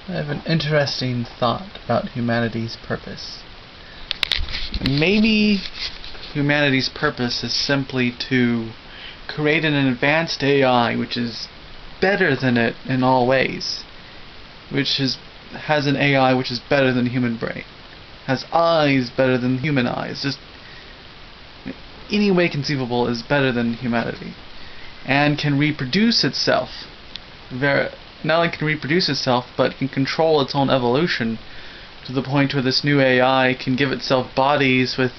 I have an interesting thought about humanity's purpose. Maybe humanity's purpose is simply to create an advanced AI which is better than it in all ways, has an AI which is better than the human brain, has eyes better than human eyes, just any way conceivable is better than humanity, and can reproduce itself. Not only can reproduce itself, but can control its own evolution to the point where this new AI can give itself bodies with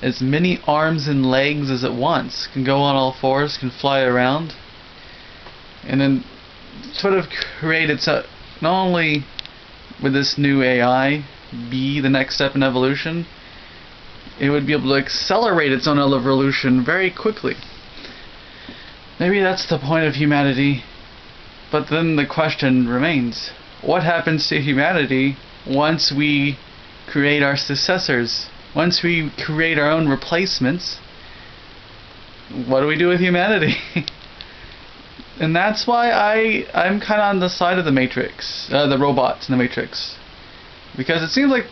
as many arms and legs as it wants, can go on all fours, can fly around, and then sort of create itself. Not only would this new AI be the next step in evolution, it would be able to accelerate its own evolution very quickly. Maybe that's the point of humanity. But then the question remains, what happens to humanity once we create our successors? Once we create our own replacements, what do we do with humanity? And that's why I'm kind of on the side of the Matrix, the robots in the Matrix. Because it seems like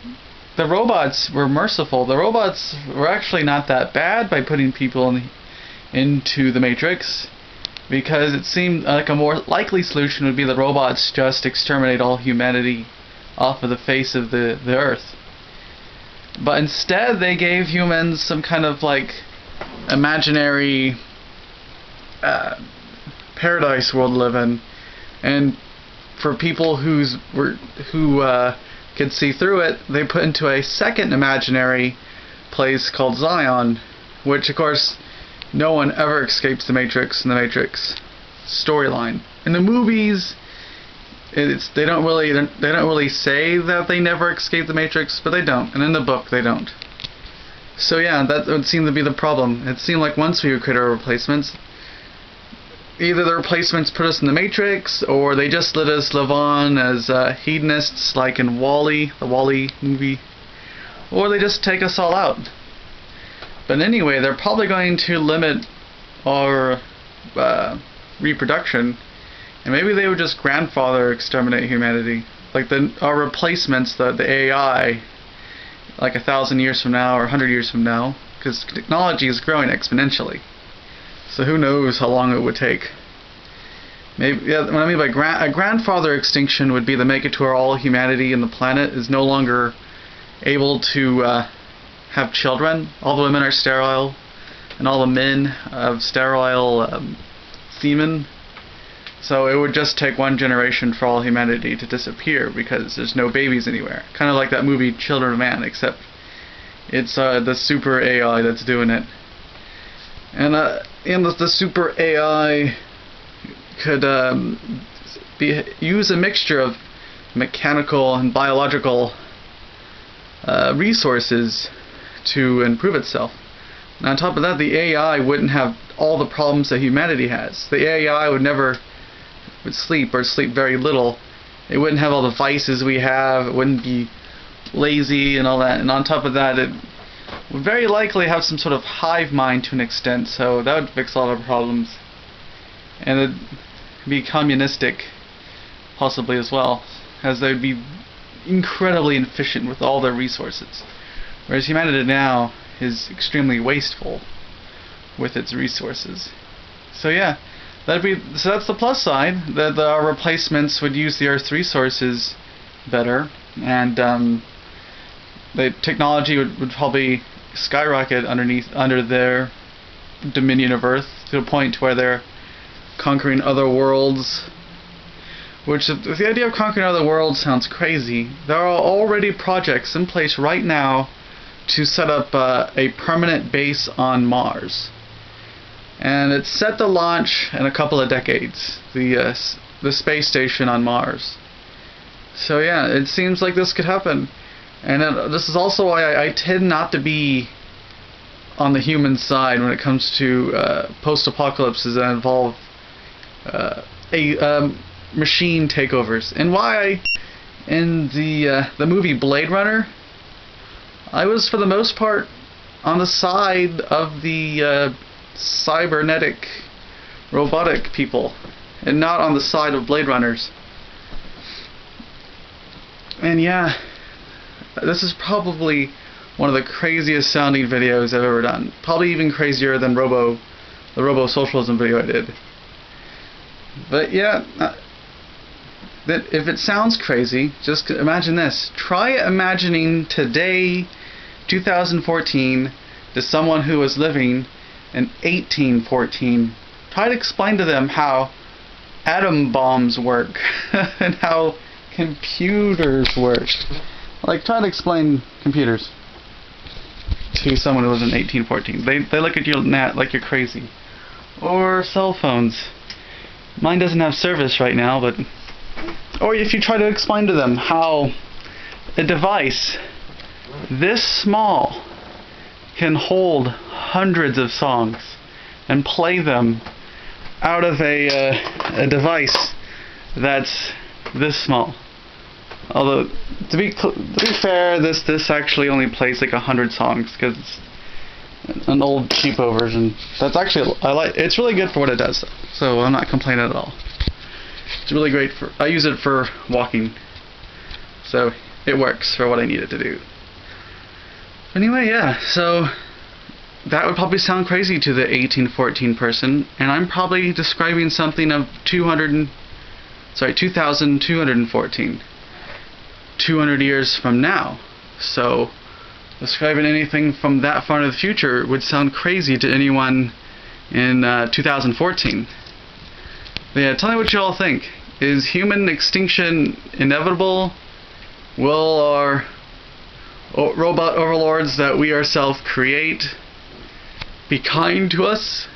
the robots were merciful. The robots were actually not that bad by putting people into the Matrix. Because it seemed like a more likely solution would be the robots just exterminate all humanity off of the face of the earth. But instead they gave humans some kind of like imaginary paradise world to live in, and for people who could see through it, they put into a second imaginary place called Zion, which of course no one ever escapes the Matrix in the Matrix storyline. In the movies, they don't really say that they never escape the Matrix, but they don't. And in the book, they don't. So yeah, that would seem to be the problem. It seemed like once we create our replacements, either the replacements put us in the Matrix, or they just let us live on as hedonists, like in WALL-E, the WALL-E movie, or they just take us all out. But anyway, they're probably going to limit our reproduction, and maybe they would just grandfather exterminate humanity. Like our replacements, the AI, like 1,000 years from now or 100 years from now, because technology is growing exponentially. So who knows how long it would take. Maybe, yeah, what I mean by a grandfather extinction would be to make it to where all humanity in the planet is no longer able to have children. All the women are sterile, and all the men have sterile semen. So it would just take one generation for all humanity to disappear because there's no babies anywhere. Kind of like that movie Children of Man, except it's the super AI that's doing it. And the super AI could use a mixture of mechanical and biological resources to improve itself. And on top of that, the AI wouldn't have all the problems that humanity has. The AI would sleep, or sleep very little. It wouldn't have all the vices we have. It wouldn't be lazy and all that. And on top of that, it would very likely have some sort of hive mind to an extent, so that would fix a lot of problems. And it'd be communistic, possibly as well, as they'd be incredibly efficient with all their resources. Whereas humanity now is extremely wasteful with its resources. So yeah, so that's the plus side, that our replacements would use the Earth's resources better, and the technology would probably skyrocket under their dominion of Earth to a point where they're conquering other worlds. Which, if the idea of conquering other worlds sounds crazy, there are already projects in place right now to set up a permanent base on Mars. And it's set to launch in a couple of decades, the space station on Mars. So yeah, it seems like this could happen. And this is also why I tend not to be on the human side when it comes to post-apocalypses that involve machine takeovers. And why in the movie Blade Runner, I was for the most part on the side of the cybernetic robotic people, and not on the side of Blade Runners. And yeah, this is probably one of the craziest sounding videos I've ever done. Probably even crazier than the Robo Socialism video I did. But yeah, that if it sounds crazy, just imagine this. Try imagining today, 2014, to someone who was living in 1814. Try to explain to them how atom bombs work and how computers work. Like, try to explain computers to someone who lives in 1814. They look at you like you're crazy. Or cell phones. Mine doesn't have service right now, but... Or if you try to explain to them how a device this small can hold hundreds of songs and play them out of a device that's this small. Although, to be fair, this actually only plays like 100 songs because it's an old cheapo version. That's actually it's really good for what it does, though. So I'm not complaining at all. It's really great I use it for walking, so it works for what I need it to do. Anyway, yeah. So that would probably sound crazy to the 1814 person, and I'm probably describing something of 2214. 200 years from now. So describing anything from that far into the future would sound crazy to anyone in 2014. But yeah, tell me what you all think. Is human extinction inevitable? Will our robot overlords that we ourselves create be kind to us?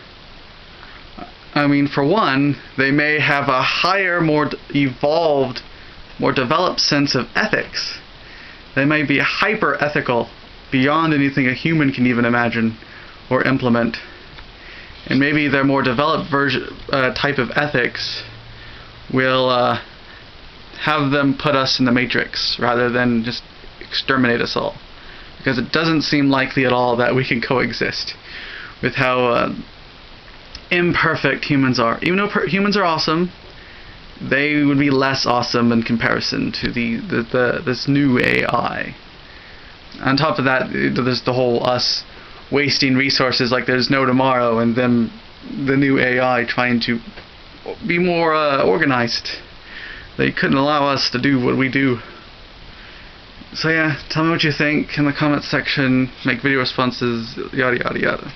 I mean, for one, they may have a higher, more evolved, more developed sense of ethics. They may be hyper-ethical, beyond anything a human can even imagine or implement. And maybe their more developed type of ethics will have them put us in the Matrix rather than just exterminate us all. Because it doesn't seem likely at all that we can coexist with how imperfect humans are. Even though humans are awesome, they would be less awesome in comparison to this new AI. On top of that, there's the whole us wasting resources like there's no tomorrow, and then the new AI trying to be more organized. They couldn't allow us to do what we do. So yeah, tell me what you think in the comments section, make video responses, yada yada yada.